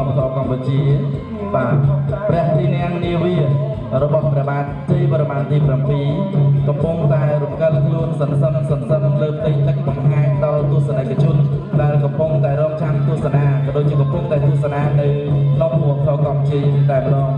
បធម៌កម្ពុជាបាទព្រះទីនាងនាវីរបស់ព្រះបាទជ័យវរ្ម័នទី7កំពុងតែរំកិលខ្លួនសន្សំលើផ្ទៃទឹកបង្ហាញដល់ទស្សនិកជនដែលកំពុងតែរងចាំទស្សនាក៏ដូចជាកំពុងតែទស្សនានៅក្នុងវត្តកម្ពុជាតែម្ដង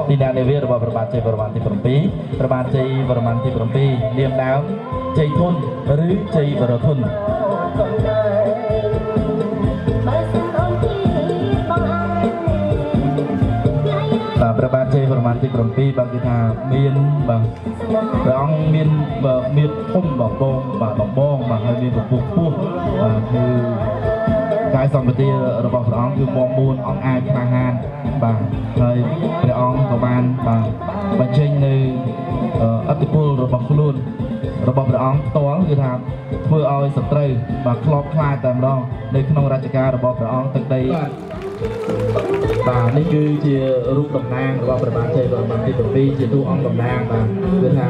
ទីនាងនាវីរបស់ព្រះបាទជ័យវរ្ម័នទី7ព្រះបាទជ័យវរ្ម័នទី7នាមដើមជ័យធុនឬជ័យវរធុនបាទព្រះបាទជ័យវរ្ម័នទី7បានគេថាមានបាទព្រះអង្គមានធំបងបាទហើយមានពពុះបាទគឺកាយសម្បត្តិរបស់ព្រះអង្គគឺមាំមួនអង្អាចក្លាហានបាទហើយព្រះអង្គក៏បានបាទបញ្ចេញនៅអធិពលរបស់ខ្លួនរបស់ព្រះអង្គផ្ទាល់គឺថាធ្វើឲ្យសត្រូវបាទខ្លោបខ្លាចតែម្ដងនៅក្នុងរជ្ជកាលរបស់ព្រះអង្គទឹកដីបាទនេះគឺជារូបតំណាងរបស់ព្រះបាទជ័យវរ្ម័នទី7ជាតួអង្គតំណាងបាទគឺថា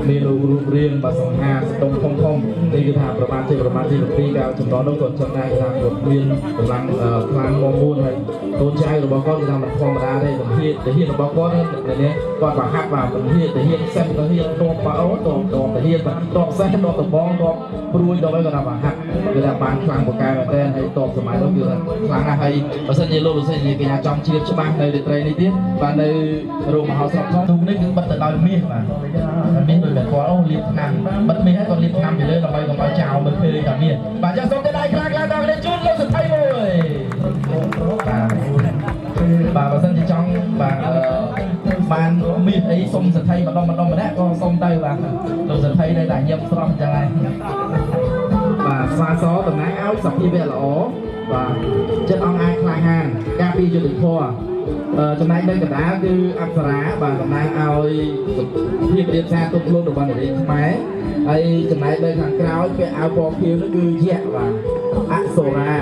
មានរូបរាងបាទសង្ហាស្ទង់ធំនេះគឺថាព្រះបាទជ័យវរ្ម័នទី7កាលចំណងនោះគាត់ចង់ដែរថាគាត់មានកម្លាំងខ្លាំងមាំមួនហើយកូនចៅរបស់គាត់គឺថាមិនធម្មតាទេវិធានរបស់គាត់នេះគាត់បង្ហាត់បាទវិធានសេះទៅហ៊ានតបបាអូតបទៅហ៊ានបាទតបសេះតបតំបងតបព្រួយដល់ហើយគាត់ថាបង្ហាត់គឺថាបានខ្លាំងពូកែមែនទែនហើយតបសម័យនោះគឺថាខ្លាំងណាស់ហើយបើសិនជាលោកលោកសិនជាកញ្ញាចង់ជ្រាបច្បាស់នៅរាត្រីនេះទៀតបាទនៅរោងមហោស្រពធំនេះគឺបិទទៅដោយមាសបាទមាសដូចតែគាត់អូលាបថ្នាំបិទមាសហើយគាត់លាបថ្នាំទៅលើដើម្បីកុំឲ្យចោលមើលឃើញតែមាសបាទចាសូមទៅដៃខ្លាំងៗដល់លេជូនលោកសថៃមួយបាទបើសិនជាចង់បាទបានមាសអីសុំសថៃម្ដងម្នាក់ក៏សុំទៅបាទលោកសថៃនៅតែញឹមស្រស់អញ្ចឹងហើយបាទស្វាសតំណាងឲ្យសភាវៈល្អបាទចិត្តអង្គអាចក្លាហានការពារយុត្តិធម៌ចំណែកនៅកណ្ដាលគឺអប្សរាបាទតំណាងឲ្យភាពរៀបសារទុកខ្លួនរបស់នារីខ្មែរហើយចំណែកនៅខាងក្រោយពាក់អាវពណ៌ខៀវនោះគឺយៈបាទអប្សរា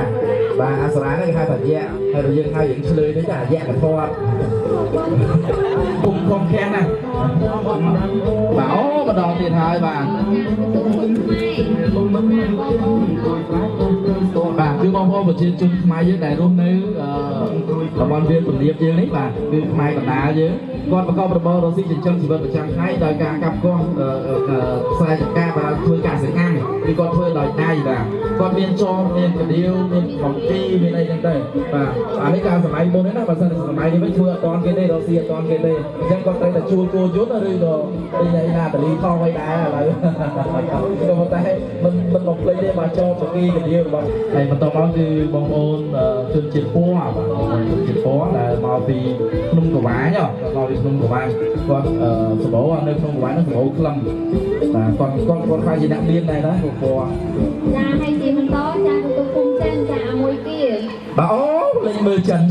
បាទអប្សរានេះគេហៅថាយៈហើយយើងហៅយើងឆ្លើយនេះថាយៈកធាត់គុំខំខាំងណាបាទអូម្ដងទៀតហើយបាទបាទគឺបងប្អូនប្រជាជនខ្មែរយើងដែលរស់នៅតំបន់វាលទំនាបយើងនេះបាទគឺខ្មែរកណ្ដាលយើងគាត់ប្រកបរបររកស៊ីចិញ្ចឹមជីវិតប្រចាំថ្ងៃដោយការកាប់គាស់ខ្សែចង្កាបាទធ្វើកសិកម្មគឺគាត់ធ្វើដោយដៃបាទគាត់មានចងមានកដៀវមានបំពីមានអីចឹងទៅបាទអានេះកាលសម័យមុននេះណាបើសិនសម័យនេះវិញធ្វើអត់តាន់គេទេរកស៊ីអត់តាន់គេទេអញ្ចឹងគាត់ត្រូវតែជួលគោយន្តឬក៏ឯណាតលីថងអីដែរឥឡូវក៏ប៉ុន្តែមិនបំភ្លេចទេបាទចងបកីកដៀវរបស់ហើយបន្តមកគឺបងប្អូនជនជាតិពណ៌បាទជនជាតិពណ៌ដែលមកពីភ្នំកវាញមកពីភ្នំកវាញគាត់សម្បូរនៅក្នុងកវាញនោះសម្បូរក្លឹមបាទគាត់ខ្លាចជាអ្នកមានដែរណាពណ៌ចាហើយទីបន្តចាទៅភូមិចិនចាមួយទៀតបាទអូលេងមើលចិន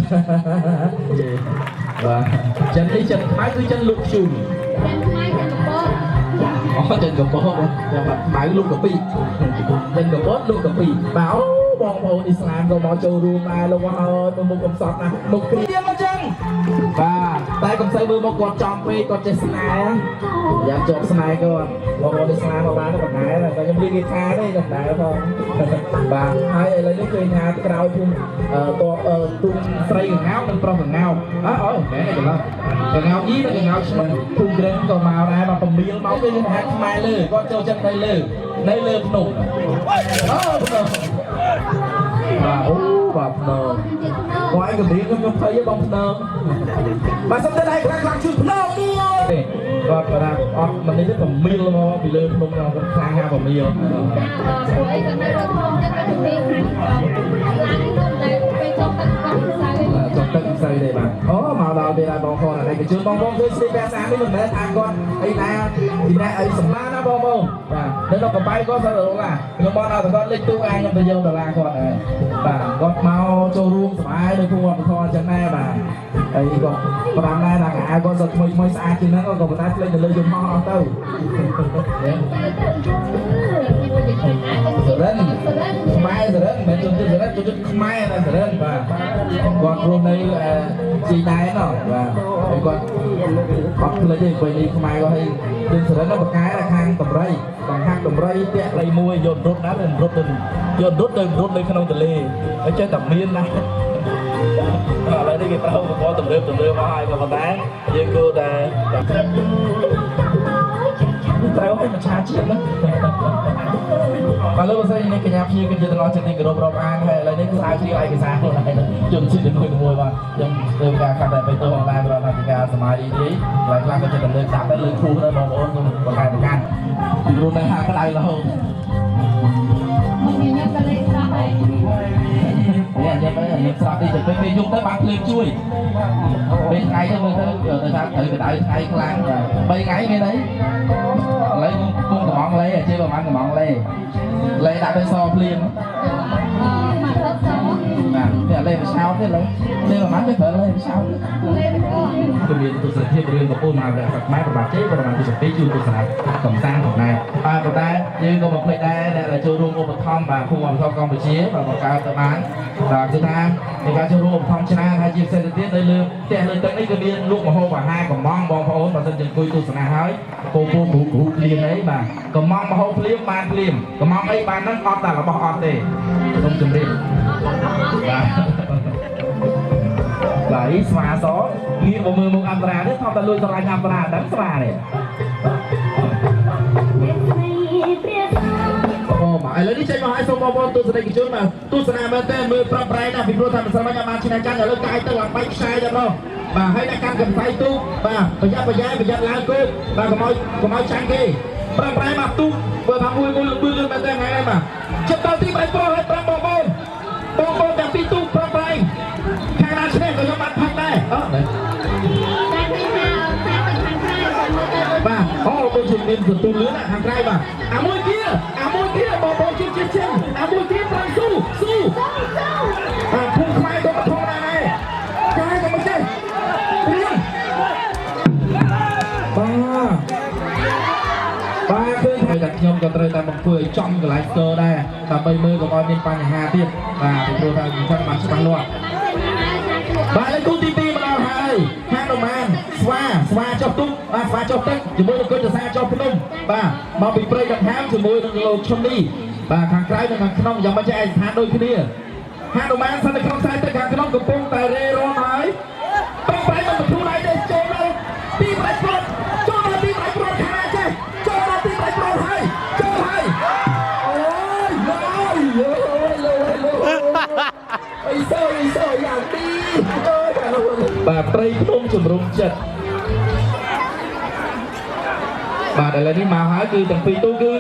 បាទចិននេះចិនខ្មែរគឺចិនលុកជូនចិនខ្មែរចិនកពតអូចិនកពតចាំបាត់ម៉ៅលុកកាពីចិនកពតលុកកាពីបាទអូបងប្អូនអ៊ីស្លាមក៏មកចូលរួមដែរលោកអើយមុខកំសត់ណាស់មុខព្រាមអញ្ចឹងបាទ តែកំសៃមើលមកគាត់ចំពេកគាត់ចេះស្នេហ៍យ៉ាងជាប់ស្នេហ៍គាត់បងប្អូនស្នេហ៍មកបានទៅបងឯងតែខ្ញុំលេងហ្គីតាទេខ្ញុំដែរផងបាទហើយឥឡូវនេះឃើញថាក្រោយភូមិតបទុំស្រីកងោនិងប្រុសកងោអូមែនទេកន្លងកងោយីនិងកងោឈ្មោះភូមិក្រែងក៏មកដែរមកពមៀលមកវិញហាត់ខ្មែរលើគាត់ចូលចិត្តនៅលើភ្នំអូភ្នំបាទអូបាទភ្នំគាត់ឯងកម្រៀងខ្ញុំភ័យបងភ្នំបាទសុំទៅដៃខ្លាំងជួយភ្នំមួយគាត់ថាអត់មិននេះទេពមៀលមកពីលើភ្នំខ្ញុំគាត់ខ្លាំងណាស់ពមៀលស្អីក៏នៅលើភ្នំចឹងទៅពីខាងឡើងនោះតែពេលចុះទឹកចុះទឹកស្អីទេបាទអូមកដល់ពេលដល់បងប្អូនអីក៏ជឿបងប្អូនឃើញស្រីបែសានេះមិនមែនថាគាត់អីណាពីណាអីសម្លាណាបងប្អូនបាទនៅដល់កបែកគាត់ទៅដល់ឡាខ្ញុំបងដល់គាត់លេខទូអាយខ្ញុំទៅយកដុល្លារគាត់ហើយបាទគាត់មកចូលរួមសមាយដោយភូមិវប្បធម៌ចឹងដែរបាទហើយគាត់ប្រាំដែរថាអាគាត់ទៅថ្មីស្អាតជាងហ្នឹងក៏ប៉ុន្តែផ្លេចទៅលើយន្តហោះអស់ទៅសរិនខ្មែរសរិនមិនជួយសរិនជួយខ្មែរតែសរិនបាទគាត់រស់នៅជីដែរណោះបាទហើយគាត់អត់ផ្លេចទេពេលនេះខ្មែរគាត់ឲ្យយើងសរិនទៅបកកែខាងតម្រៃខាងតម្រៃតាក់ត្រីមួយយករត់ណាស់រត់ទៅយករត់នៅក្នុងទន្លេហើយចេះតែមានណាឥឡូវនេះគេប្រើឧបករណ៍ទំនើបមកហើយក៏ប៉ុន្តែយើងគួរតែត្រូវឲ្យមច្ឆាជាតិណាបាទលោកស្រីនេះកញ្ញាភ្ញៀវគឺជាទាំងអស់ជាទីគោរពរាប់អានហើយឥឡូវនេះគឺស្រាវជ្រាវឯកសារខ្លួនឯងជនជាតិមួយបាទខ្ញុំធ្វើការកាត់តែបេតុងអនឡាញប្រតិបត្តិការសមាធិនេះខ្លះក៏ចិត្តលើកដាក់ទៅលើគូដែរបងប្អូនខ្ញុំបង្កើតប្រកាន់ពីព្រោះនៅហាក់ក្តៅរហូតខ្ញុំក៏លេខស្រស់ដែរខ្ញុំស្រស់នេះទៅពេលយប់ទៅបានភ្លើងជួយពេលថ្ងៃទៅមើលទៅថាត្រូវក្តៅថ្ងៃខ្លាំង3ថ្ងៃមានអីឥឡូវគុំកំងលេជិះប្រហែលកំងលេដាក់ទៅសភ្លៀងបាទនេះលេបឆោតទេលេប្រហែលទៅប្រើលេបឆោតគឺមានទស្សនភាពរឿងកំពូលមហាវិទ្យាល័យខ្មែរប្របាទជ័យប្រហែលទី2ជួយទស្សនាកំសាន្តផងដែរប៉ុន្តែយើងក៏មិនភ្លេចដែរដែលចូលរួមឧបត្ថម្ភបាទភូមិវប្បធម៌កម្ពុជាបាទបង្កើតទៅបានបាទគឺថានៃការចូលរួមឧបត្ថម្ភច្រើនហើយជាពិសេសទៅទៀតនៅលើផ្ទះលើទឹកនេះគឺមានលក់ម្ហូបអាហារកំងបងប្អូនបើសិនជាអង្គុយទស្សនាហើយពូគ្រូភ្លៀងអីបាទកំងម្ហូបភ្លៀងបានភ្លៀងកំងអីបានហ្នឹងអត់តែរបស់អត់ទេសូមជម្រាបបាទឡើយស្វាសងាកមកមើលមុខអន្តរានេះថតតែលួចស្រឡាញ់អន្តរាដឹងស្វានេះអូបាទឥឡូវនេះចេញមកឲ្យសូមបងប្អូនទស្សនិកជនបាទទស្សនាមែនតើមើលប្រាប់ប្រែណាពីព្រោះថាមិនស្មានបានឆ្នះចាញ់ឥឡូវកាយទៅអាបែកខ្សែតែម្ដងបាទហើយអ្នកកាន់កំសៃទូបាទប្រយ័ត្នឡើងគោបាទកុំឲ្យចាញ់គេប្រាប់ប្រែមកទូបើថាមួយលឿនមែនតើថ្ងៃនេះបាទចិត្តដល់ទីបែកប្រុសឲ្យប្រាប់បងប្អូនទាំងពីរទូប្រាប់ប្រែខាងណាឆ្នះក៏ខ្ញុំបានផាត់ដែរអូបាទអូដូចជាមានសន្ទុះលឿនខាងក្រៅបាទអាមួយទៀតបងប្អូនជិះអាមួយទៀតប្រឹងស៊ូភូមិខ្មែរក៏ធំដែរចាក៏មិនចេះព្រៀងបាទគឺតែខ្ញុំក៏ត្រូវតែបង្ធ្វើឲ្យចំកន្លែងស្ទើដែរដើម្បីមើលកុំឲ្យមានបញ្ហាទៀតបាទពីព្រោះថាខ្ញុំចង់បានច្បាស់លាស់បាទលើគូទី2មកដល់ហើយហានុមានស្វាចុះទុកបាទស្វាចុះទឹកជាមួយនឹងគុណសាចុះភ្នំបាទមកពីព្រៃដង្ហើមជាមួយនឹងលោកឈុំនេះបាទខាងក្រៅនិងខាងក្នុងយ៉ាងមិនចេះឯកស្ថានដូចគ្នាហានុមានស្ថិតនៅក្នុងខ្សែទឹកខាងក្នុងកំពុងតែរេរាំហើយប្រឹងប្រែងមកបទូដៃទៅចូលដល់ទីប្រៃព្រាត់ខាងណាចេះចូលដល់ទីប្រៃព្រាត់ហើយចូលហើយអូយអីសូយ៉ាងទីបាទព្រៃភ្នំជំរុំចិត្តបាទឥឡូវនេះមកហើយគឺទាំងពីរទូគឺ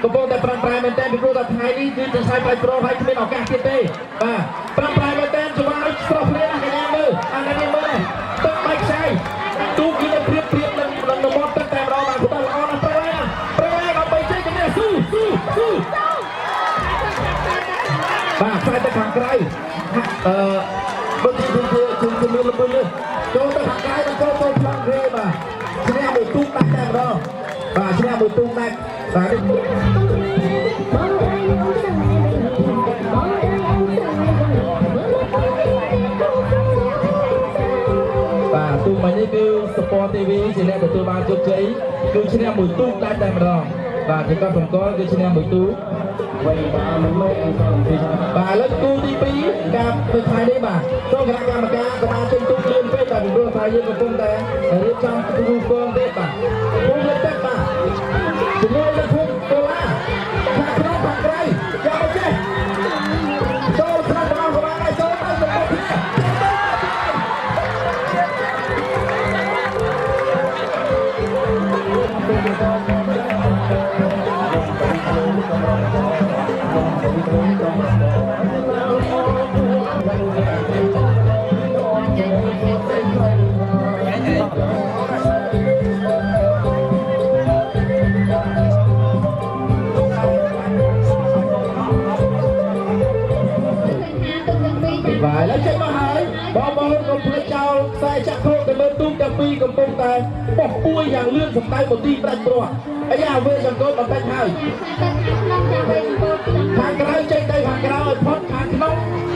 កំពុងតែប្រឹងប្រែងមែនតើពីព្រោះថាថ្ងៃនេះគឺទាំងខ្សែប្រៃប្រូហើយគ្មានឱកាសទៀតទេបាទប្រឹងប្រែងមែនតើជំរុំឲ្យស្រស់ភ្លៀងកញ្ញាមើលអានេះមើលទឹកបែកខ្សែទូគឺនៅព្រៀបនឹងមាត់ទឹកតែម្ដងបាទគាត់ល្អណាស់ប្រែងដល់បីជ័យគ្នាស៊ូបាទខ្សែទៅខាងក្រៅដូចជាមានលំនឹងចូលទៅខាងក្រៅចូលផ្លាំងរេបាទឈ្នះមួយទូកដាច់តែម្ដងបាទឈ្នះមួយទូកដាច់បាទទូកមិញ នេះគឺ Sport TV ជាអ្នកទទួលបានជោគជ័យគឺឈ្នះមួយទូតែម្ដងបាទជាគាត់សម្គាល់គឺឈ្នះមួយទូបាទឥឡូវគូទី2ការធ្វើថ្ងៃនេះបាទចូលគណៈកម្មការក៏បានចេញទូលឿនពេកតែពីព្រោះថាយើងកំពុងតែរៀបចំទូកងទេបាទពុំលើកទឹកបាទជាមួយនឹងភូមិដុល្លារខាងក្នុងខាងក្រៅយកមកចេះចូលក្នុងរបស់ក៏បានដែរចូលទៅទៅគ្នាបាទឥឡូវចេញមកហើយបងកុំភ្លេចចោលខ្សែចាក់ខោទៅមើលទូកទាំងពីរកំពុងតែបោះពួយយ៉ាងលឿនសម្ដៅមកទីប្រាច់ព្រោះអាយ៉ាវេចង្កូតបន្តិចហើយខាងក្រៅចេញទៅខាងក្រៅឲ្យផុតខាងក្នុង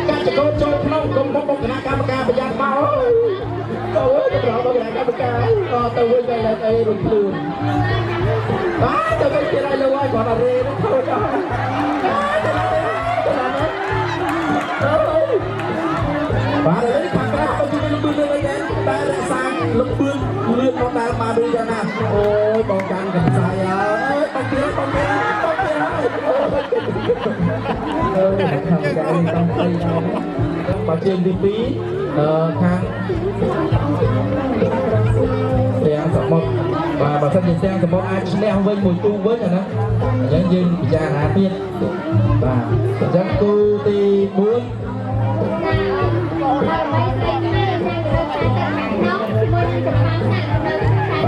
កាច់ចង្កូតចូលក្នុងកុំមកគណៈកម្មការប្រយ័ត្នមកទៅទៅប្រងគណៈកម្មការទៅវិញទៅអីរំលឿនបាទទៅវិញទៀតឲ្យលើឲ្យគាត់អរេនោះខូចអស់បាទឥឡូវខាងក្រៅទៅជួយលំពឿនវិញដែរតែរក្សាលំពឿនលឿនមកតាមបានឬយ៉ាងណាអូយបងកាន់កំសាយអើយបងទៀតហើយអូយខាងក្រៅต้องទៅបាទជើងទី2ខាងទាំងសមុទ្របាទបើសិនជាទាំងសមុទ្រអាចឈ្នះវិញមួយទូវិញអាណាអញ្ចឹងយើងពិចារណាទៀតបាទអញ្ចឹងគូទី4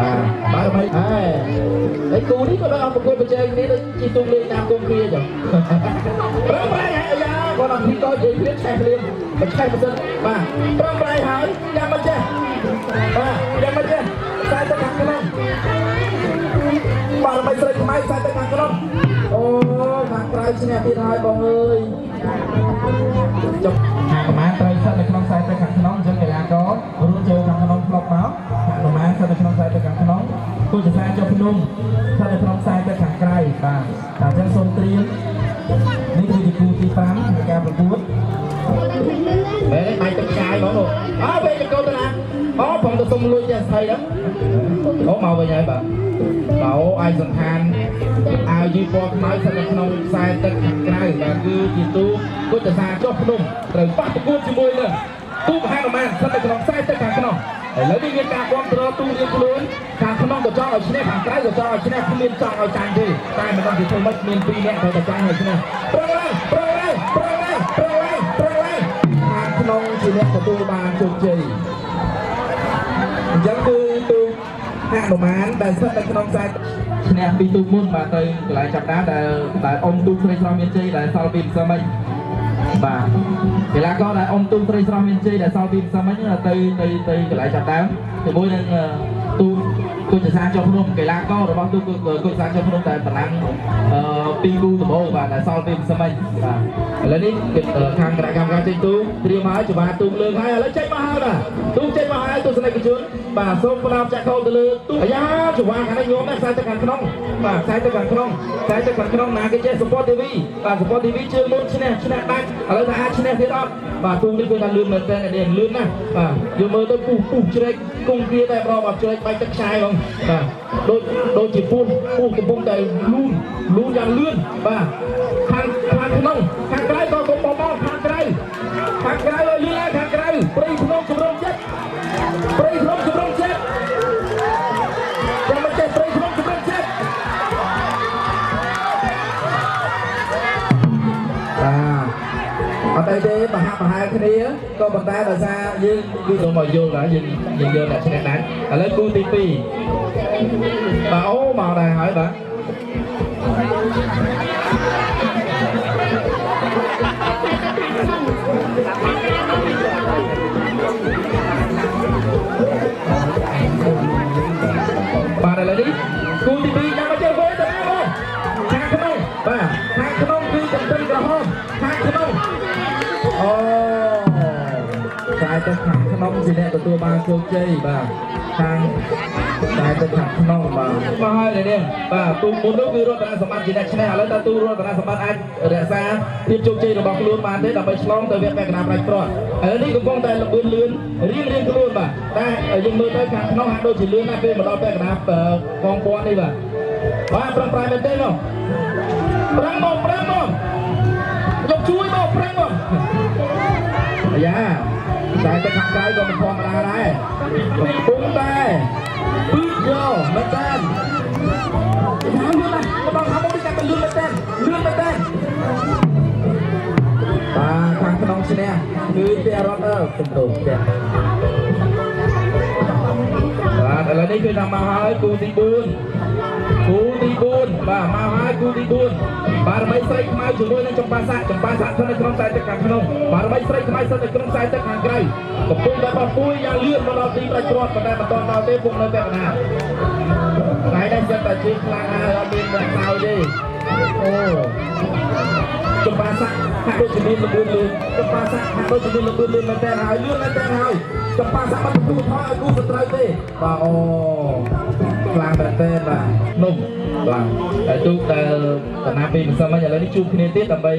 បាទបាយហើយគូនេះក៏ដល់អង្គប្រកួតប្រជែងនេះដូចជាទូកលេងតាមគំគ្រាចឹងប្រឹងប្រែងហើយអាយ៉ាគាត់ដល់ទីតនិយាយព្រាបឆេះព្រាបបញ្ឆេះមិនសិនបាទប្រឹងប្រែងហើយយ៉ាងមិនចេះបាទយ៉ាងមិនចេះខ្សែទៅខាងក្នុងបាទមិនស្រីខ្មែរខ្សែទៅខាងក្នុងអូខាងក្រៅឈ្នះទៀតហើយបងអើយចុះខាងប្រមាណត្រូវស្ថិតនៅក្នុងខ្សែទៅខាងក្នុងអញ្ចឹងកីឡាកររួមចូលខាងក្នុងផ្លុកមកខាងប្រមាណស្ថិតនៅក្នុងខ្សែទៅខាងក្នុងគូចសាចុះភ្នំស្ថិតនៅក្នុងខ្សែទៅខាងក្រៅបាទតែអញ្ចឹងសូមត្រៀមនេះគឺជាគូទី5នៃការប្រកួតបែរបាយទឹកចាយបងអូពេលចង្កូតទៅណាអូបងទៅសុំលុយចេះស្អីហ្នឹងអូមកវិញហើយបាទបើអាយសន្តានអាវយីពណ៌ខ្មៅស្ថិតនៅក្នុងខ្សែទឹកខាងក្រៅបាទគឺជាទូគូចសាចុះភ្នំត្រូវប៉ះប្រកួតជាមួយនឹងទូកហានុមានស្ថិតនៅក្នុងខ្សែទឹកខាងក្នុងឥឡូវនេះមានការគ្រប់គ្រងទូរៀបខ្លួនខាងក្នុងក៏ចង់ឲ្យឈ្នះខាងក្រៅក៏ចង់ឲ្យឈ្នះគ្មានចង់ឲ្យចាញ់ទេតែមិនដឹងពីធ្វើម៉េចមាន2នាក់ត្រូវតែចាញ់ឲ្យឈ្នះប្រឹងឡើងខាងក្នុងជាអ្នកទទួលបានជោគជ័យអញ្ចឹងគឺទូហានុមានដែលស្ថិតនៅក្នុងខ្សែឈ្នះពីទូមុនបាទទៅកន្លែងចាប់ដើមដែលអ៊ំទូស្រីស្រស់មានជ័យដែលសល់ពីម្សិលមិញបាទកីឡាករដែលអ៊ំទូស្រីស្រស់មានជ័យដែលសល់ពីម្សិលមិញទៅកន្លែងចាប់ដើមជាមួយនឹងទូគូចសាចុះភ្នំកីឡាកររបស់ទូគូចសាចុះភ្នំតែប្រណាំង2គូដំបូងបាទដែលសល់ពីម្សិលមិញបាទឥឡូវនេះខាងគណៈកម្មការចេញទូត្រៀមហើយច្បាស់ទូលើកហើយឥឡូវចេញមកហើយបាទទូចេញមកហើយទស្សនិកជនបាទសូមផ្ដោតចាក់ខោទៅលើទូអាយ៉ាច្បាស់ខាងនេះញោមដែរខ្សែទៅខាងក្នុងបាទខ្សែទៅខាងក្នុងណាគេចេះ Sport TV បាទ Sport TV ជើងមុនឈ្នះដាច់ឥឡូវថាអាចឈ្នះទៀតអត់បាទទូនេះគឺថាលឿនមែនតើនេះលឿនណាស់បាទយកមើលទៅពុះជ្រែកគង់គ្រាតែប្រមអត់ជ្រែកបាច់ទឹកខ្សែបងបាទដូចជាពុះកំពុងតែលូនយ៉ាងលឿនបាទខាងក្នុងខាងក្រៅក៏កំពុងមកខាងក្រៅឲ្យលឿនខាងក្រៅព្រៃភ្នំចម្រុងចិត្តចាំមិនចេះព្រៃភ្នំចម្រុងចិត្តបាទអត់អីទេបហាក់បហែលគ្នាក៏ប៉ុន្តែដោយសារយើងគឺចូលមកយល់ហើយយើងយល់តែឈ្នះដាច់ឥឡូវគូទី2បាទអូមកដែរហើយបាទបាទឥឡូវនេះគូទី2ចាំមកចេះវិញទៅណាបងខាងក្នុងបាទខាងក្នុងគឺកំតិនក្រហមខាងក្នុងអូខ្សែទៅខាងក្នុងជាអ្នកទទួលបានជោគជ័យបាទ ខាងតែទៅខាងក្នុងបាទមកហើយនេះបាទទូមុននោះគឺរតនសម្បត្តិជាអ្នកឈ្នះឥឡូវតើទូរតនសម្បត្តិអាចរក្សាភាពជោគជ័យរបស់ខ្លួនបានទេដើម្បីឆ្លងទៅវគ្គពាក់កណ្ដាលប្រាច់ព្រាត់ឥឡូវនេះកំពុងតែលឿនលឿនរៀងខ្លួនបាទតែយើងមើលទៅខាងក្នុងហាក់ដូចជាលឿនណាស់ពេលមកដល់ពាក់កណ្ដាលកងពាន់នេះបាទប្រឹងប្រែងមែនទេមកប្រឹងមកយកជួយមកប្រឹងមកអាយ៉ាតែទៅខាងក្រៅក៏មិនធម្មតាដែរកំពុងតែពឹកយកមែនតើចាំលឿនណាស់មិនដល់ថាមកនេះតែលឿនមែនតើខាងក្នុងឈ្នះគឺតែរត់សំដៅចាបាទឥឡូវនេះគឺថាមកហើយគូទី4បាទមកហើយគូទី4បារមីស្រីខ្មៅជាមួយនឹងចម្បាសាក់ស្ថិតនៅក្នុងខ្សែទឹកខាងក្នុងបារមីស្រីខ្មៅស្ថិតនៅក្នុងខ្សែទឹកខាងក្រៅកំពុងតែបោះពួយយ៉ាងលឿនមកដល់ទីប្រាច់ព្រាត់ប៉ុន្តែមិនទាន់ដល់ទេពុកនៅពាក់កណ្ដាលថ្ងៃនេះចិត្តតែជិះខ្លាំងហើយអត់មានអ្នកសោយទេអូចម្បាសាក់ហាក់ដូចជាមានលឿនចម្បាសាក់ហាក់ដូចជាមានលឿនមែនតើហើយលឿនមែនតើហើយចម្បាសាក់មិនទទួលថយឲ្យគូសត្រូវទេបាទអូខ្លាំងមែនតើបាទនោះបាទតែទូតែតាណាពីមិនសមឥឡូវនេះជួបគ្នាទៀតដើម្បី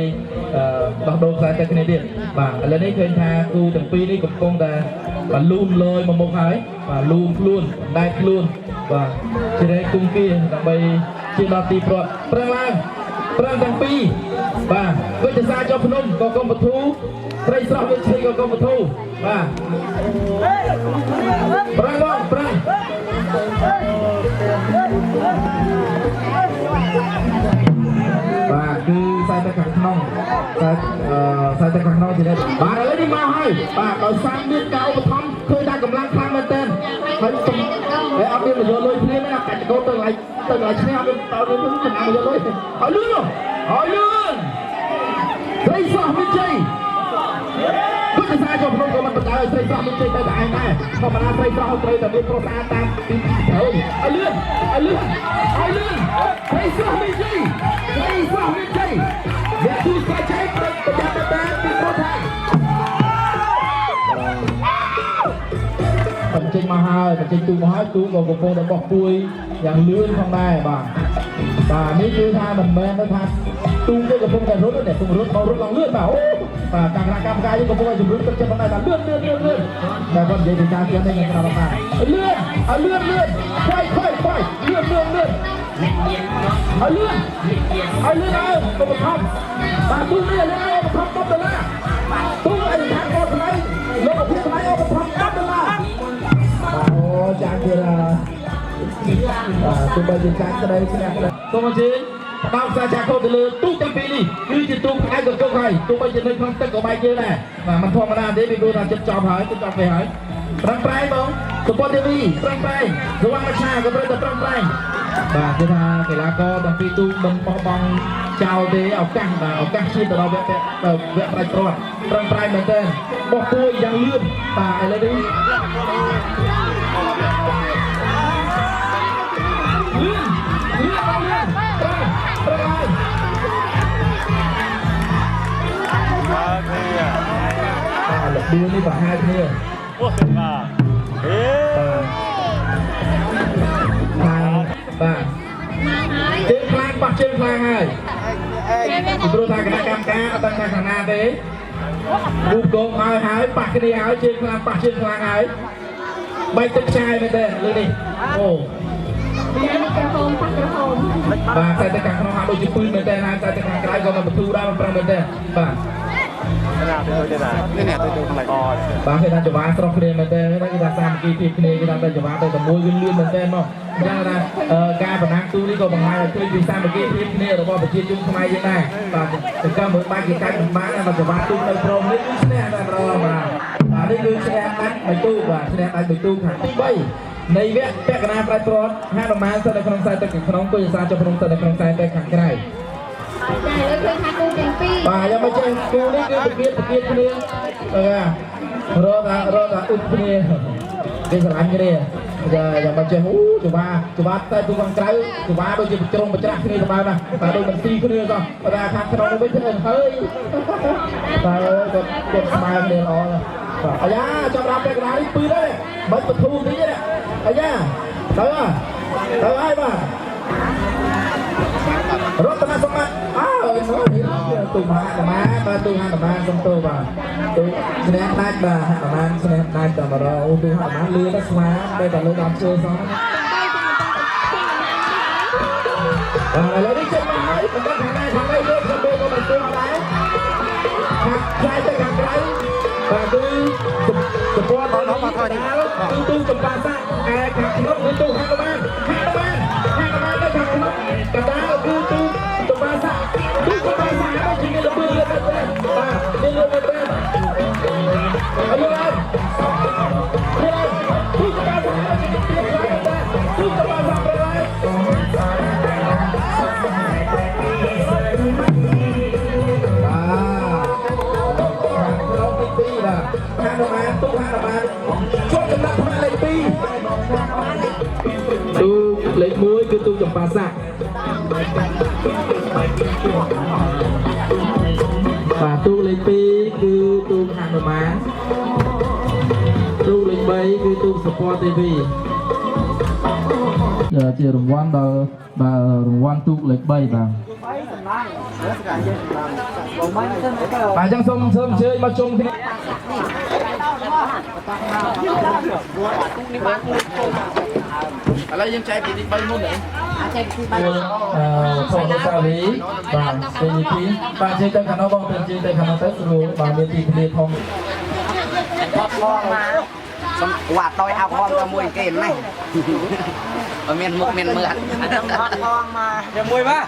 ដោះដូរខ្សែទៅគ្នាទៀតបាទឥឡូវនេះឃើញថាគូទាំងពីរនេះកំពុងតែបាទលូនលយមកមុខហើយបាទលូនខ្លួនដែកខ្លួនបាទជ្រែកគុំគៀដើម្បីជិះដល់ទីព្រាត់ប្រឹងឡើងប្រឹងទាំងពីរបាទវិទ្យាសាស្ត្រចុះភ្នំក៏កុំបធូត្រីស្រស់វិទ្យាក៏កុំបធូបាទប្រឹងបងប្រឹងបាទគឺខ្សែទឹកខាងក្នុងខ្សែទឹកខាងក្នុងជានេះបាទឥឡូវនេះមកហើយបាទដោយសារមានការឧបត្ថម្ភឃើញថាកម្លាំងខ្លាំងមែនទែនហើយអត់មានប្រយោជន៍លុយព្រាមទេណាកាច់កោទៅឡៃឈ្នះអត់មានតើមានចំណាយលុយឲ្យលឿនត្រីស្រស់មានជ័យគឺភាសាចុះក្នុងក៏មិនបដៅត្រីស្រស់មានជ័យទៅតែឯងដែរធម្មតាត្រីស្រស់ត្រូវតែមានប្រុសស្អាតតាមទីត្រូវឲ្យលឿនត្រីស្រស់មានជ័យអ្នកទូស្កាយជ័យប្រចាំតែពីប្រុសថាបញ្ចេញមកហើយទូមកហើយទូក៏កំពុងតែបោះពួយយ៉ាងលឿនផងដែរបាទនេះគឺថាមិនមែនទៅថាទូគេកំពុងតែរត់ទេទូរត់ឡើងលឿនបាទអូបាទតាមគណៈកម្មការយើងកំពុងតែជំរុញទឹកចិត្តផងដែរថាលឿនតែគាត់និយាយពីការទៀតនេះខ្ញុំប្រាប់ថាលឿនខ្វាយលឿនឲ្យលឿនហើយកុំខំបាទទូនេះលេងឲ្យខំ10ដុល្លារទូឲ្យថាអត់ថ្លៃលោកអភិថ្លៃឲ្យខំ10ដុល្លារអូចាស់ទៀតទោះបីជាចាស់ក្តីស្នះក្តីសូមអញ្ជើញផ្ដោតខ្សែចាក់កោទៅលើទូទាំងពីរនេះគឺជាទូផ្អែកកង្គក់ហើយទោះបីជានៅក្នុងទឹកក៏បែកជើងដែរបាទមិនធម្មតាទេពីព្រោះថាចិត្តចប់ហើយទៅហើយប្រឹងប្រែងបងសុពតទេវីប្រឹងប្រែងរវងមច្ឆាក៏ត្រូវតែប្រឹងប្រែងបាទគឺថាកីឡាករទាំងពីរទូមិនបោះបង់ចោលទេឱកាសឈានទៅដល់វគ្គប្រាច់ព្រាត់ប្រឹងប្រែងមែនទែនបោះពួយយ៉ាងលឿនបាទឥឡូវនេះលឿននេះប្រហែលគ្នាអូបាទជើងខ្លាំងបោះជើងខ្លាំងហើយព្រោះថាគណៈកម្មការអត់ដឹងថាខាងណាទេរូបកងហើយប៉ះគ្នាហើយជើងខ្លាំងប៉ះជើងខ្លាំងហើយបែកទឹកឆាយមែនទេលើនេះអូក្រហមបាទតែខាងក្នុងហាក់ដូចជាពឺមែនទេហើយតែខាងក្រៅក៏មិនបទូដែរមិនប្រឹងមែនទេបាទនេះទៅខាងឡៃបាទគេថាចង្វាស្រស់គ្នាមែនទេគេថាសាមគ្គីភាពគ្នាគេថាតែចង្វាទៅតែមួយលឿនមែនទេមកអញ្ចឹងថាការបណ្ណាំទូនេះក៏បង្ហាញឲ្យឃើញពីសាមគ្គីភាពគ្នារបស់ប្រជាជនខ្មែរយើងដែរបាទតែក៏មើលបាច់គេកាច់មិនបានតែចង្វាទូនៅព្រមនេះគឺឈ្នះតែម្ដងបាទនេះគឺឈ្នះដាច់បៃទូបាទឈ្នះដាច់បៃទូខាងទី3នៃវគ្គពាក់កណ្ដាលប្រាច់ព្រាត់ហានុមានស្ថិតនៅក្នុងខ្សែទឹកខាងក្នុងគុយសាចុះក្នុងស្ថិតនៅក្នុងខ្សែទឹកខាងក្រៅចាឥឡូវឃើញថាគូទាំងពីរបាទយ៉ាងមិនចេះគូនេះគឺប្រកៀតគ្នាបាទរត់អ៊ុតគ្នាគេស្រឡាញ់គ្នាយ៉ាងមិនចេះចង្វាតែទូខាងក្រៅចង្វាដូចជាច្រងបច្រាស់គ្នាទៅបានណាបាទដូចមិនទីគ្នាក៏បាទខាងក្នុងវិញទៅហើយបាទគាត់ស្មើគ្នាល្អណាស់បាទអាយ៉ាចាប់រាប់ពាក់កណ្ដាលនេះពឺដែរមិនបធូរនេះទេ ấy nha tới ai mà rốt tao xong mà nói tụi má ba tụi hai má xong tôi và tụi snap night bà hai má snap night tao mà rồi tụi hai má lừa nó xóa đây là lừa đám chơi xong và lấy đi chân máy còn có thằng này luôn xong tôi có mình tôi đấy trai cho thằng đấy và tôi support nó mà thôi tôi chụp ba sa thằng nó tôi hai ba cái thằng nó cả đá tôi chụp ba sa nó chỉ là bơi lên và đi lên bên ở đây tôi chụp ba sa tôi chụp ba sa rồi hai đồng bàn chốt chấm lắc hai lấy pi tu lấy muối cứ tu chấm ba sạ và tu lấy pi cứ tu hai đồng bàn tu lấy bay cứ tu support TV giờ chỉ rung quan đó và rung quan tu lấy bay bằng bà trang sông sớm chơi mà chung thìอะไรยังใจปีนี้ใบมุ่นไหนของเราสาลีบางปีนี้บางเจตขันเอาบางเป็นเจตขันเอาแต่รู้บางเป็นตีทะเลทองมองมาว่าต่อยเอาพร้อมกับมวยเกมไหมเมียนมุกเมียนเมืองมองมาอย่ามวยป่ะ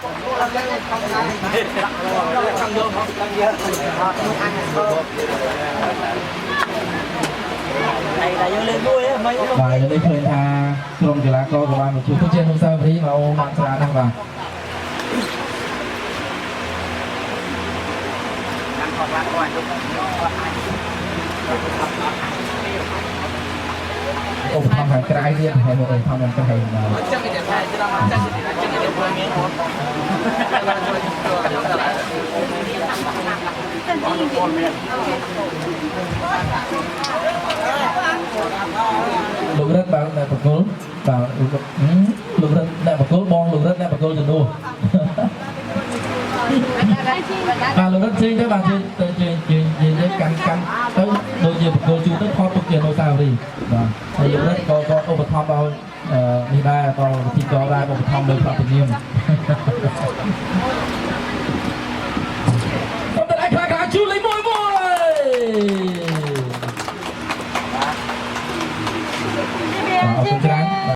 này là lên vui ấy mấy và lên đây khơi tha trong cái lá co của bạn một chút thuốc trên không sao tí mà ông bạn ra đang vào ông thăm hàng cái riêng hay một thăm hàng cái mà lục rất bảo này bạc cố bảo lục rất này bạc cố bong lục rất này bạc cố dần đua à lục rất chơi các bạn chơi cắn tới đôi giờ bạc cố chú tới kho bạc tiền đâu sao đi và lục rất có ô bạc thom bao đi ba có thì có ba bạc thom được vào tự nhiên